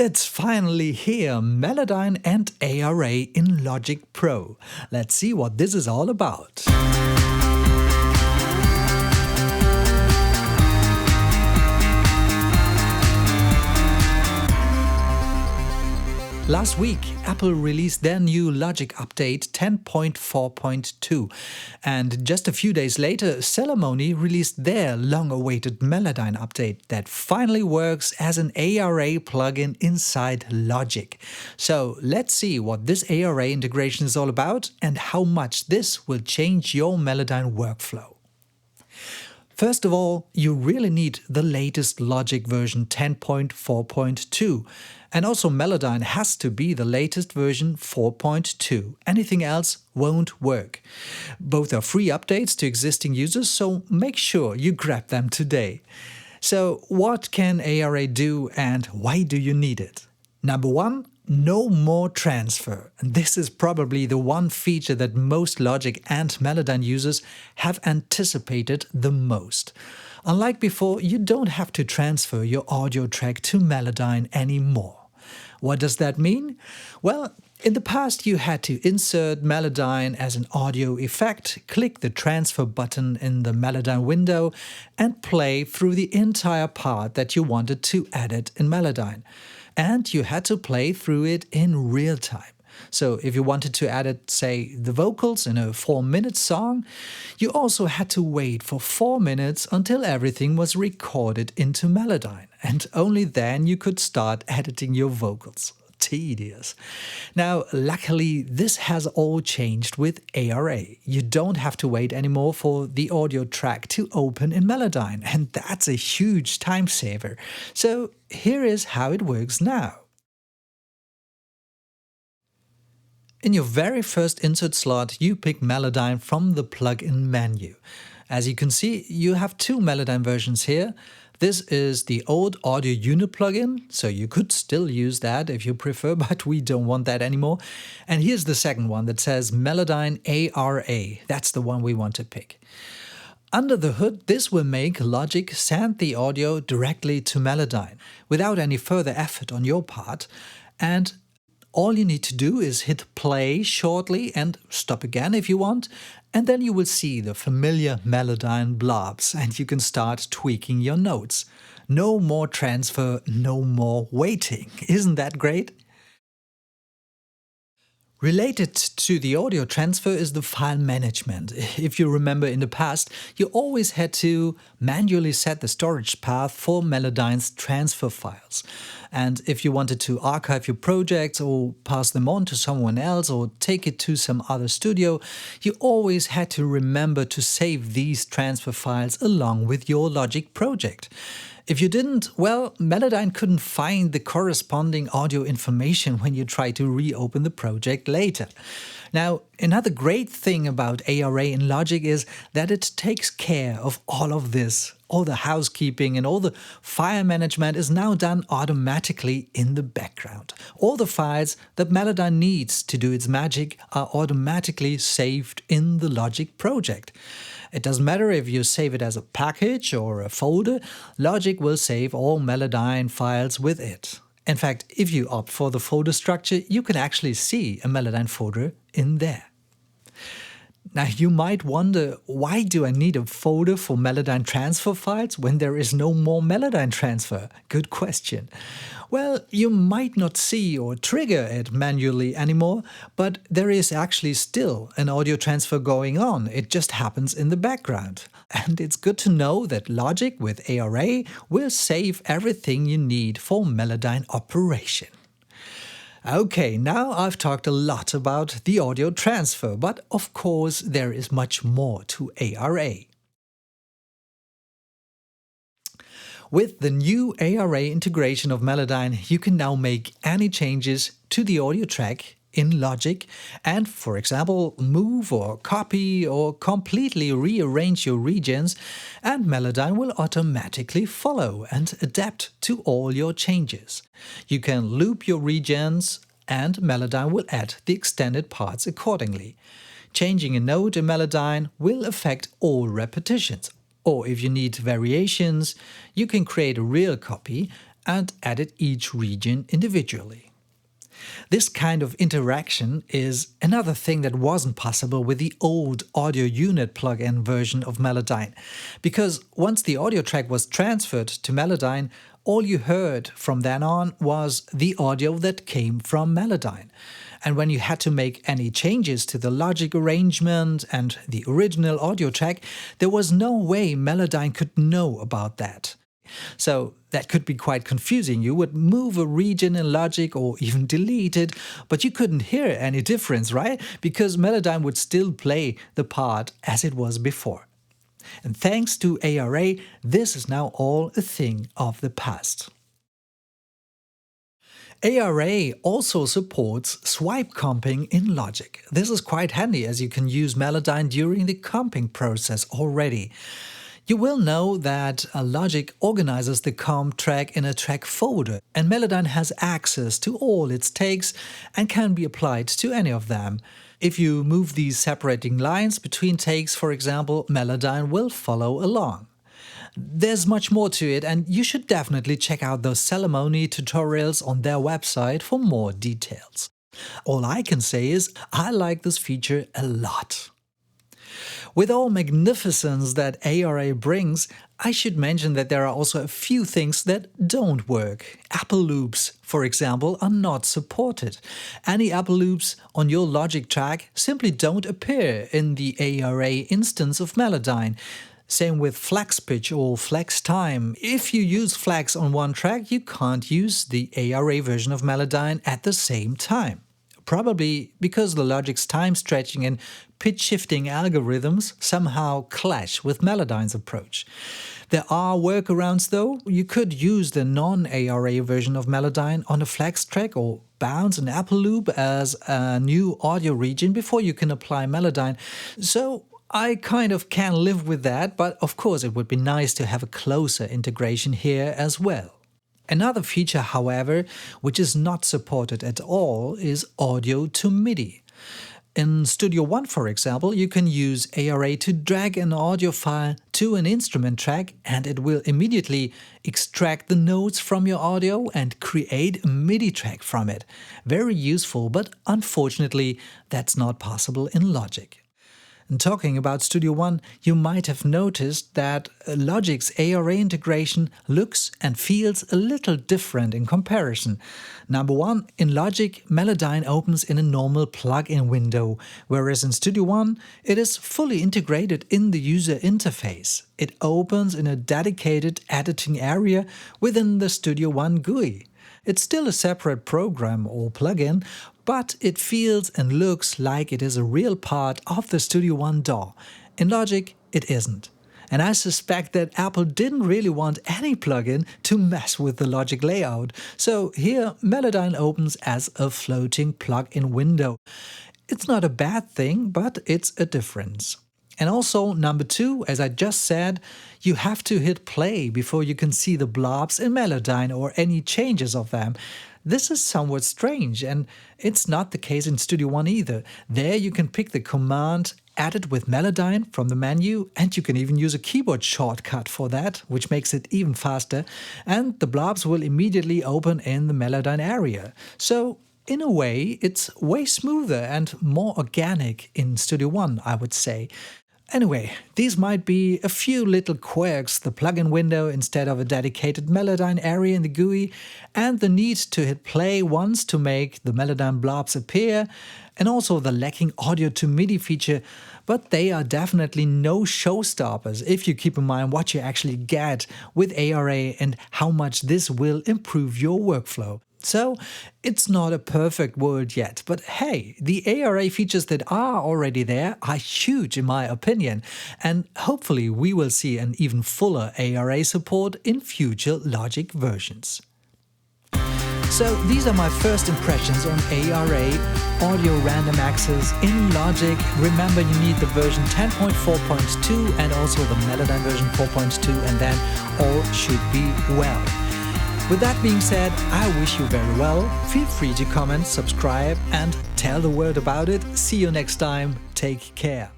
It's finally here, Melodyne and ARA in Logic Pro. Let's see what this is all about. Last week, Apple released their new Logic update 10.4.2, and just a few days later, Ceremony released their long-awaited Melodyne update that finally works as an ARA plugin inside Logic. So let's see what this ARA integration is all about and how much this will change your Melodyne workflow. First of all, you really need the latest Logic version 10.4.2. And also Melodyne has to be the latest version 4.2. Anything else won't work. Both are free updates to existing users, so make sure you grab them today. So what can ARA do and why do you need it? Number one, no more transfer. And this is probably the one feature that most Logic and Melodyne users have anticipated the most. Unlike before, you don't have to transfer your audio track to Melodyne anymore. What does that mean? Well, in the past you had to insert Melodyne as an audio effect, click the transfer button in the Melodyne window and play through the entire part that you wanted to edit in Melodyne. And you had to play through it in real time. So if you wanted to edit, say, the vocals in a 4-minute song, you also had to wait for 4 minutes until everything was recorded into Melodyne. And only then you could start editing your vocals. Tedious. Now, luckily, this has all changed with ARA. You don't have to wait anymore for the audio track to open in Melodyne, and that's a huge time saver. So here is how it works now. In your very first insert slot, you pick Melodyne from the plugin menu. As you can see, you have two Melodyne versions here. This is the old Audio Unit plugin, so you could still use that if you prefer, but we don't want that anymore. And here's the second one that says Melodyne ARA. That's the one we want to pick. Under the hood, this will make Logic send the audio directly to Melodyne without any further effort on your part. And all you need to do is hit play shortly and stop again if you want, and then you will see the familiar Melodyne blobs and you can start tweaking your notes. No more transfer, no more waiting. Isn't that great? Related to the audio transfer is the file management. If you remember in the past, you always had to manually set the storage path for Melodyne's transfer files. And if you wanted to archive your projects or pass them on to someone else or take it to some other studio, you always had to remember to save these transfer files along with your Logic project. If you didn't, well, Melodyne couldn't find the corresponding audio information when you try to reopen the project later. Now, another great thing about ARA in Logic is that it takes care of all of this. All the housekeeping and all the file management is now done automatically in the background. All the files that Melodyne needs to do its magic are automatically saved in the Logic project. It doesn't matter if you save it as a package or a folder, Logic will save all Melodyne files with it. In fact, if you opt for the folder structure, you can actually see a Melodyne folder in there. Now you might wonder, why do I need a folder for Melodyne transfer files when there is no more Melodyne transfer? Good question. Well, you might not see or trigger it manually anymore, but there is actually still an audio transfer going on. It just happens in the background. And it's good to know that Logic with ARA will save everything you need for Melodyne operation. Okay, now I've talked a lot about the audio transfer, but of course there is much more to ARA. With the new ARA integration of Melodyne, you can now make any changes to the audio track in Logic and, for example, move or copy or completely rearrange your regions, and Melodyne will automatically follow and adapt to all your changes. You can loop your regions and Melodyne will add the extended parts accordingly. Changing a note in Melodyne will affect all repetitions. Or if you need variations, you can create a real copy and edit each region individually. This kind of interaction is another thing that wasn't possible with the old audio unit plugin version of Melodyne, because once the audio track was transferred to Melodyne, all you heard from then on was the audio that came from Melodyne. And when you had to make any changes to the Logic arrangement and the original audio track, there was no way Melodyne could know about that. So that could be quite confusing. You would move a region in Logic or even delete it, but you couldn't hear any difference, right? Because Melodyne would still play the part as it was before. And thanks to ARA, this is now all a thing of the past. ARA also supports swipe comping in Logic. This is quite handy as you can use Melodyne during the comping process already. You will know that Logic organizes the comp track in a track folder, and Melodyne has access to all its takes and can be applied to any of them. If you move these separating lines between takes, for example, Melodyne will follow along. There's much more to it, and you should definitely check out those Ceremony tutorials on their website for more details. All I can say is I like this feature a lot. With all magnificence that ARA brings, I should mention that there are also a few things that don't work. Apple loops, for example, are not supported. Any Apple loops on your Logic track simply don't appear in the ARA instance of Melodyne. Same with flex pitch or flex time. If you use flex on one track, you can't use the ARA version of Melodyne at the same time. Probably because the Logic's time stretching and pitch shifting algorithms somehow clash with Melodyne's approach. There are workarounds though. You could use the non-ARA version of Melodyne on a flex track or bounce an Apple loop as a new audio region before you can apply Melodyne. So I kind of can live with that, but of course it would be nice to have a closer integration here as well. Another feature, however, which is not supported at all is audio to MIDI. In Studio One, for example, you can use ARA to drag an audio file to an instrument track and it will immediately extract the notes from your audio and create a MIDI track from it. Very useful, but unfortunately that's not possible in Logic. And talking about Studio One, you might have noticed that Logic's ARA integration looks and feels a little different in comparison. Number one, in Logic, Melodyne opens in a normal plugin window, whereas in Studio One, it is fully integrated in the user interface. It opens in a dedicated editing area within the Studio One GUI. It's still a separate program or plugin, but it feels and looks like it is a real part of the Studio One DAW. In Logic, it isn't. And I suspect that Apple didn't really want any plugin to mess with the Logic layout. So here, Melodyne opens as a floating plugin window. It's not a bad thing, but it's a difference. And also, number two, as I just said, you have to hit play before you can see the blobs in Melodyne or any changes of them. This is somewhat strange, and it's not the case in Studio One either. There you can pick the command Edit with Melodyne from the menu, and you can even use a keyboard shortcut for that, which makes it even faster, and the blobs will immediately open in the Melodyne area. So, in a way, it's way smoother and more organic in Studio One, I would say. Anyway, these might be a few little quirks, the plugin window instead of a dedicated Melodyne area in the GUI, and the need to hit play once to make the Melodyne blobs appear, and also the lacking audio to MIDI feature, but they are definitely no showstoppers if you keep in mind what you actually get with ARA and how much this will improve your workflow. So, it's not a perfect world yet, but hey, the ARA features that are already there are huge in my opinion, and hopefully we will see an even fuller ARA support in future Logic versions. So these are my first impressions on ARA, Audio Random Access in Logic. Remember, you need the version 10.4.2 and also the Melodyne version 4.2, and then all should be well. With that being said, I wish you very well. Feel free to comment, subscribe, and tell the world about it. See you next time. Take care.